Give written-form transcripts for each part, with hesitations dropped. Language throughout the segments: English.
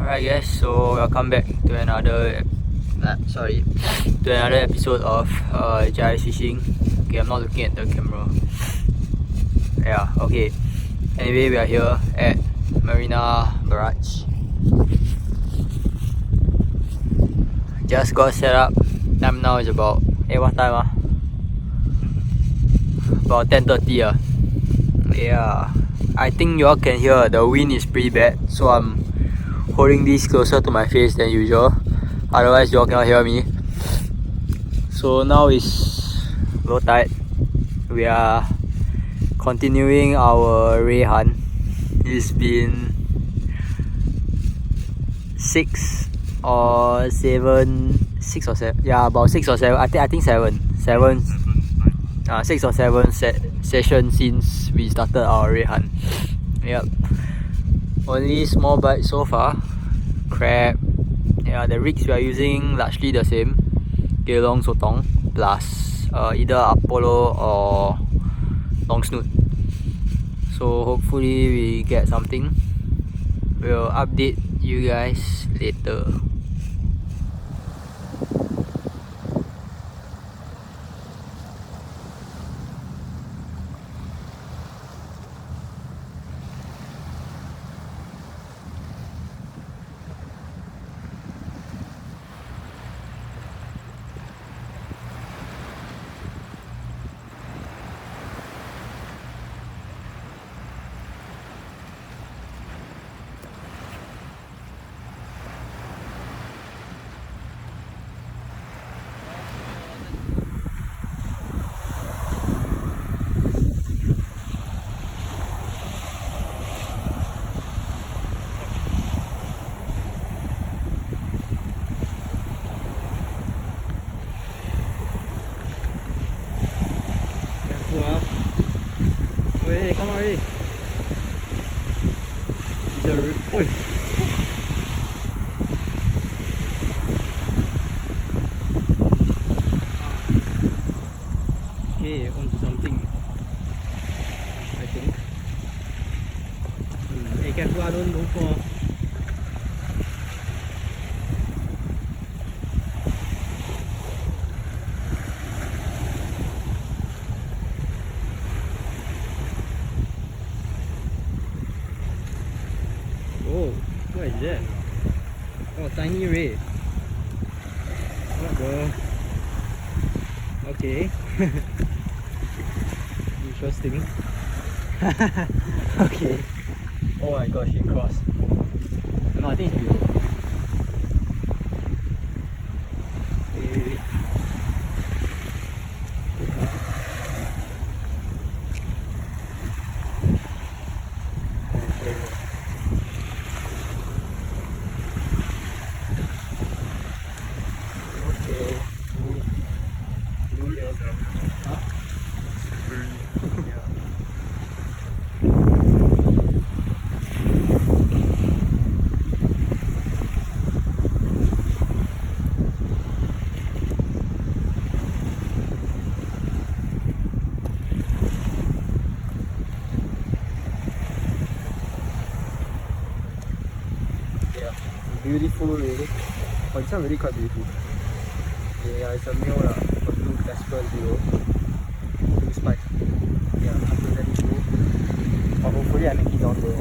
Alright guys, so welcome back to another episode of Jai's Fishing. Okay, I'm not looking at the camera. Yeah, okay. Anyway, we are here at Marina Barrage. Just got set up. Time now is about what time About 10:30 Yeah. I think y'all can hear the wind is pretty bad, so I'm holding this closer to my face than usual. Otherwise y'all cannot hear me. So now is low tide. We are continuing our ray hunt. It's been 6 or 7. Yeah, about 6 or 7. I think 7. 6 or 7 sessions since we started our ray hunt. Yep. Only small bites so far. Crab. Yeah, the rigs we are using largely the same. Gelong Sotong plus either Apollo or long snoot. So hopefully we get something. We'll update you guys later. Wait, come on already. Oi. Okay, onto something, I think. Hey, careful, don't fall. Oh, what is that? Oh, tiny ray. What the? Okay. Interesting. Okay. Oh my gosh, it crossed. No, I think it's below. Wait. Beautiful really. Oh, it's not really quite beautiful. Yeah, it's a male for blue Casper 0. Blue spike. Yeah, after that it's blue. But hopefully I make it down there.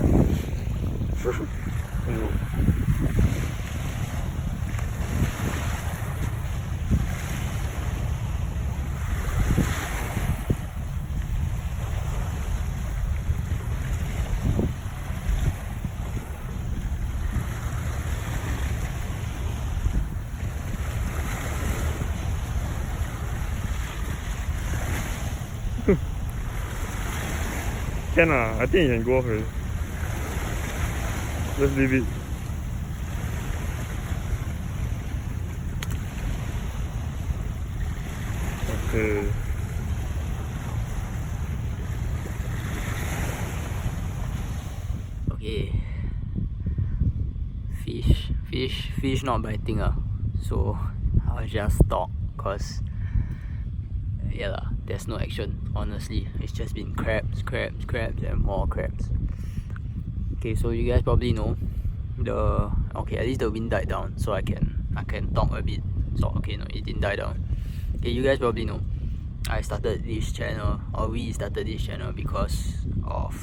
Can I think you can go ahead. Just leave it. Okay. Okay. Fish not biting so I'll just stop cause yeah lah, there's no action. Honestly, it's just been crabs and more crabs. Okay, so you guys probably know at least the wind died down, so I can talk a bit. So okay, no, it didn't die down. Okay, you guys probably know I started this channel, or we started this channel because of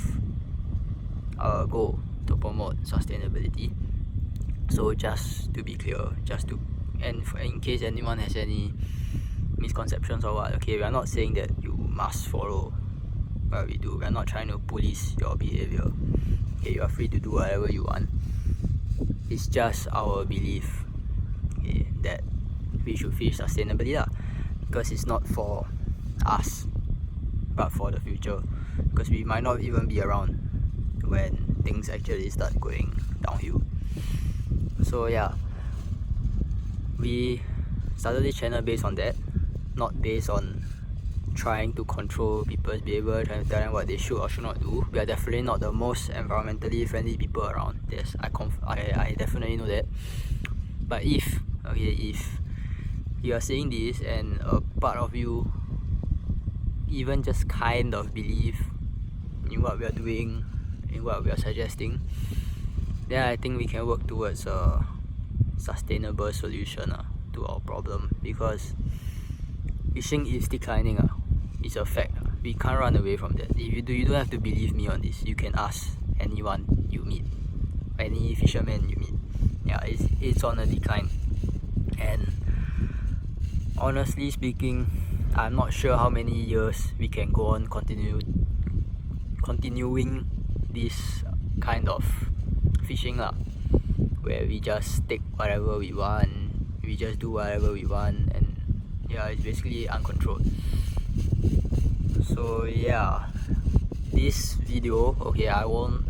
our goal to promote sustainability. So just to be clear, in case anyone has any misconceptions or what, okay, we are not saying that you must follow what we do. We are not trying to police your behavior. Okay, you are free to do whatever you want. It's just our belief, okay, that we should fish sustainably lah, because it's not for us but for the future, because we might not even be around when things actually start going downhill. So yeah, we started this channel based on that, not based on trying to control people's behavior, trying to tell them what they should or should not do. We are definitely not the most environmentally friendly people around. Yes, I definitely know that. But if you are saying this and a part of you even just kind of believe in what we are doing, in what we are suggesting, then I think we can work towards a sustainable solution to our problem, because fishing is declining. It's a fact. We can't run away from that. If you don't have to believe me on this. You can ask anyone you meet, any fisherman you meet. Yeah, it's on a decline. And honestly speaking, I'm not sure how many years we can go on continuing this kind of fishing where we just take whatever we want, we just do whatever we want, and yeah, it's basically uncontrolled. So yeah, this video, okay, I won't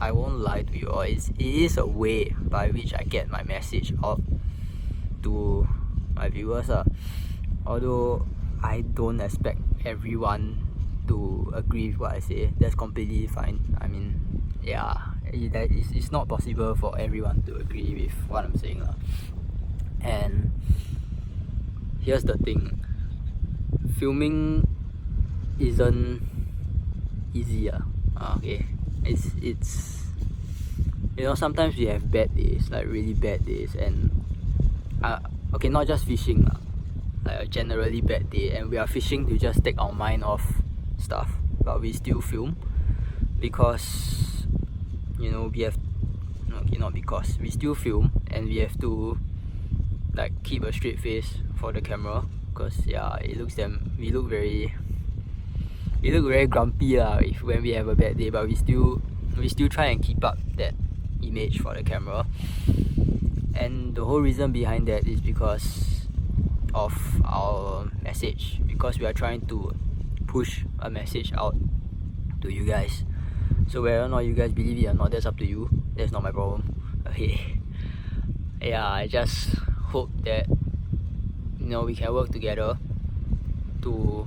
lie to you all, it is a way by which I get my message out to my viewers. Although I don't expect everyone to agree with what I say. That's completely fine. I mean, yeah, it's not possible for everyone to agree with what I'm saying. And here's the thing, filming isn't easy. Okay, it's sometimes we have bad days, like really bad days, and okay, not just fishing, like a generally bad day, and we are fishing to just take our mind off stuff, but we still film because we have not because we still film, and we have to like keep a straight face for the camera, because yeah, we look very grumpy when we have a bad day, but we still try and keep up that image for the camera. And the whole reason behind that is because of our message, because we are trying to push a message out to you guys. So whether or not you guys believe it or not, that's up to you. That's not my problem. Okay. Yeah, I just hope that we can work together to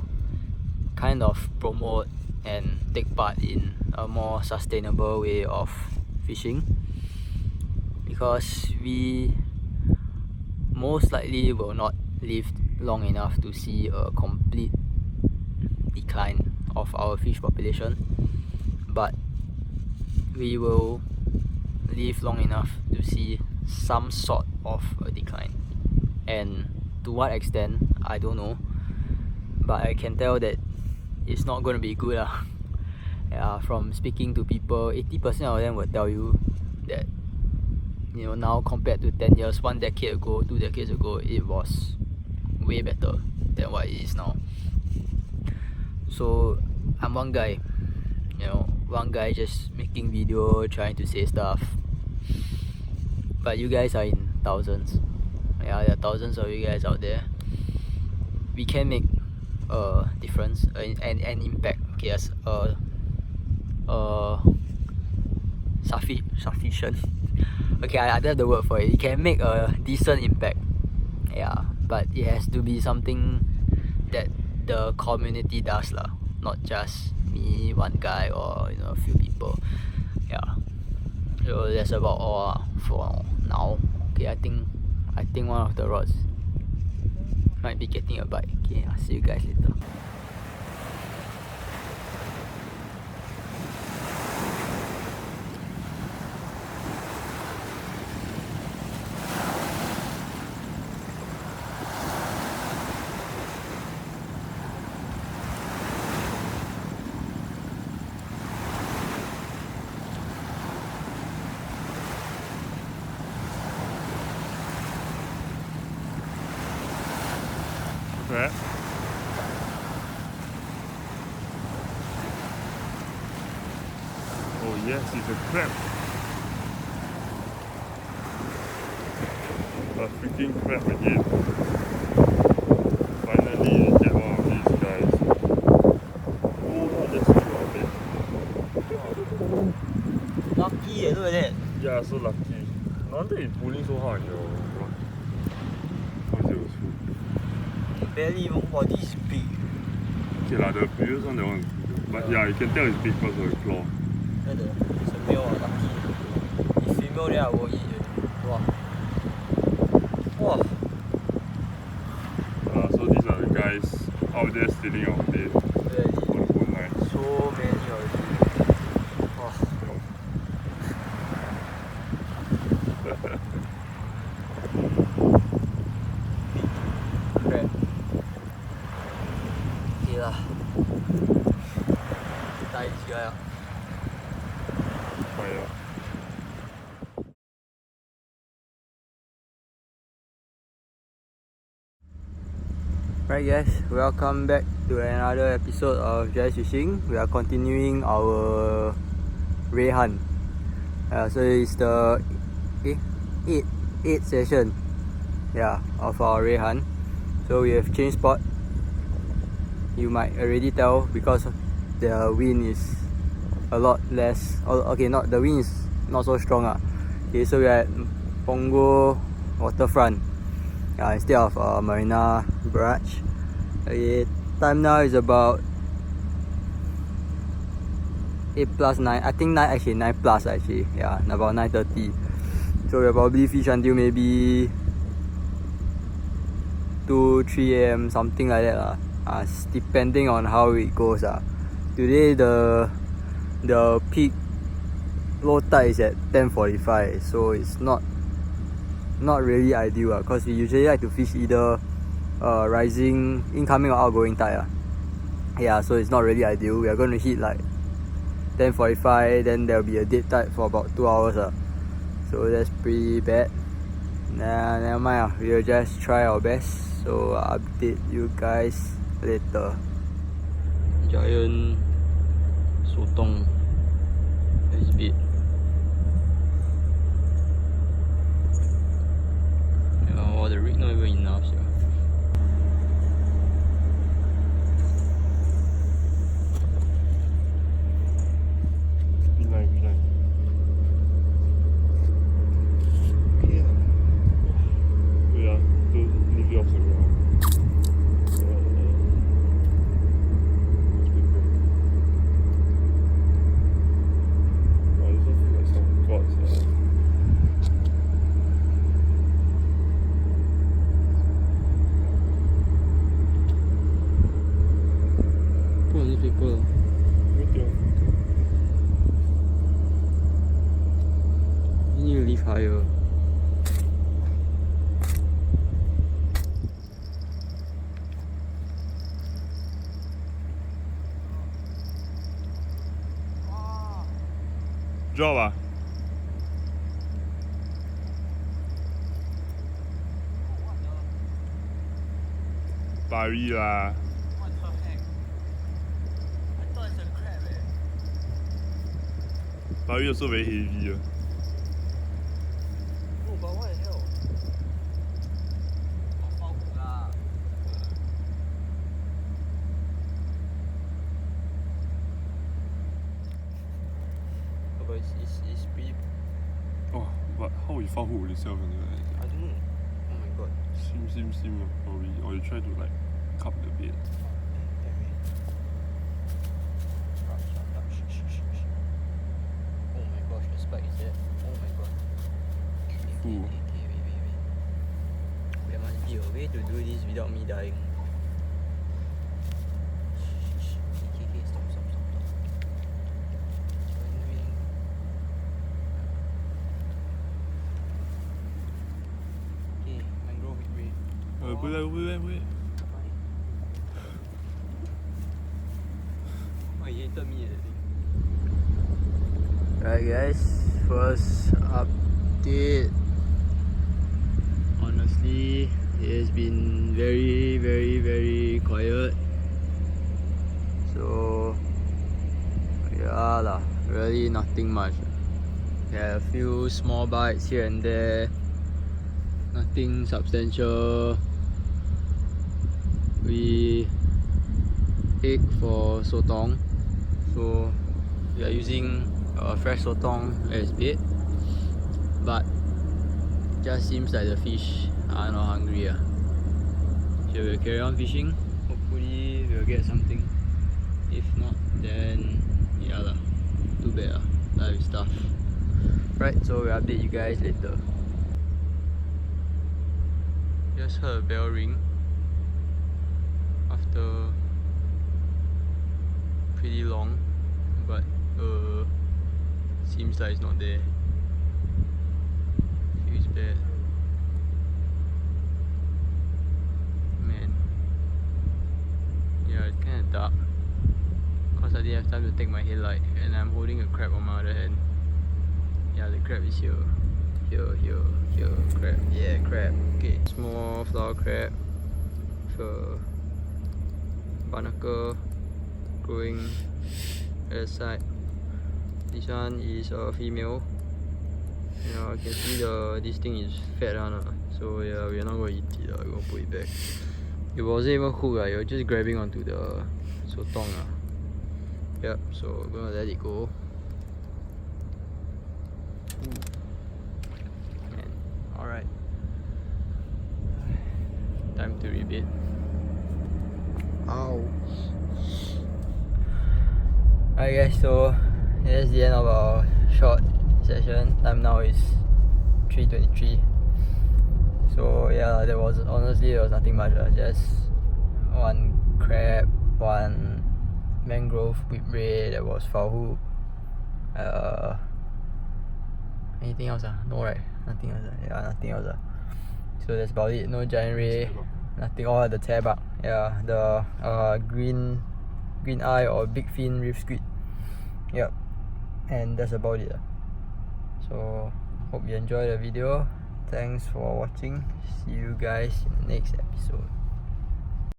kind of promote and take part in a more sustainable way of fishing, because we most likely will not live long enough to see a complete decline of our fish population, but we will live long enough to see some sort of a decline. And to what extent, I don't know, but I can tell that it's not going to be good. Yeah, from speaking to people, 80% of them will tell you that now compared to 10 years, 1 decade ago, 2 decades ago, it was way better than what it is now. So I'm one guy, just making video, trying to say stuff, but you guys are in thousands. Yeah, there are thousands of you guys out there. We can make a difference, an impact. Okay, as sufficient. Okay, I don't have the word for it. It can make a decent impact. Yeah, but it has to be something that the community does not just me, one guy, or a few people. Yeah. So that's about all for now. Okay, I think one of the rods might be getting a bite. Okay, I'll see you guys later. crab. Oh yes, it's a crab. A freaking crab again. Finally, I get one of these guys. Oh, there's two of it. Lucky, look at that. Yeah, so lucky. No wonder it's pulling so hard in your rod. How is it also? Barely even, wow, this is big. Okay lah, the previous one, that one is bigger. But yeah, you can tell it's big because of the claw. It's a male, lucky. If female, then I will eat it. Wow. Wow. So these are the guys out there stealing our bait on the whole night. So many already. Wow. Crab. Okay lah. Tie this guy up. Fire. Right guys, welcome back to another episode of Jazz Fishing. We are continuing our ray hunt. So it's the 8th session of our ray hunt. So we have changed spot. You might already tell because the wind is a lot less. Okay, the wind is not so strong. Okay, so we are at Punggol waterfront. Instead of Marina Barrage. Okay, time now is about 8+9. I think 9 plus actually. Yeah, about 9:30. So we'll probably fish until maybe 2-3 AM, something like that. Depending on how it goes. Today the peak low tide is at 10:45, so it's not really ideal because we usually like to fish either rising, incoming or outgoing tide. So it's not really ideal. We are going to hit like 10:45, then there will be a dead tide for about 2 hours. So that's pretty bad. Nah, never mind. We'll just try our best. So I'll update you guys later. Giant sotong is big. Oh, the rig not even enough. Be like. Okay. Yeah, don't leave it off the ground. This one feels like some gods. Put on newspaper. You need to lift higher. Drop Bari lah. What the heck? I thought it's a crab. Bari also very heavy. Oh, but what the hell? But it's pretty. Oh, but how you found hook yourself in there? I don't know. Oh my god. Sim probably. Or you try to like cup the bait. Oh my gosh, the spike is there. Oh my god. Ooh. Wait. There must be a way to do this without me dying. Okay, stop. Okay, mangrove way. Wait. Oh, he hated me. Right guys, first update. Honestly, it has been very, very, very quiet. So yeah lah, really nothing much. Yeah, a few small bites here and there. Nothing substantial. We ate for sotong, so we are using fresh sotong as bait, but just seems like the fish are not hungry. So we'll carry on fishing. Hopefully we'll get something. If not, then yeah lah, too bad lah, life is tough. Right, so we'll update you guys later. Just heard a bell ring after pretty long, but seems like it's not there. Feels bad. Man. Yeah, it's kinda dark. Cause I didn't have time to take my headlight and I'm holding a crab on my other hand. Yeah, the crab is here. Here, crab. Yeah, crab. Okay, small flower crab. Barnacle growing at the side. This one is a female. You know, I can see this thing is fat one. So yeah, we're not going to eat it. We're going to put it back. It wasn't even hooked. It was just grabbing onto the sotong. Yep, so we're going to let it go. Man, alright. Time to rebait. Ow. Alright guys, so that's the end of our short session. Time now is 3:23. So yeah, there was nothing much. Just one crab, one mangrove whip ray that was foul hook. Anything else? No, right? Nothing else. Yeah, nothing else. So that's about it. No giant ray, nothing. All the tabak. Yeah, the green eye or big fin reef squid. Yep, and that's about it. So hope you enjoyed the video. Thanks for watching. See you guys in the next episode.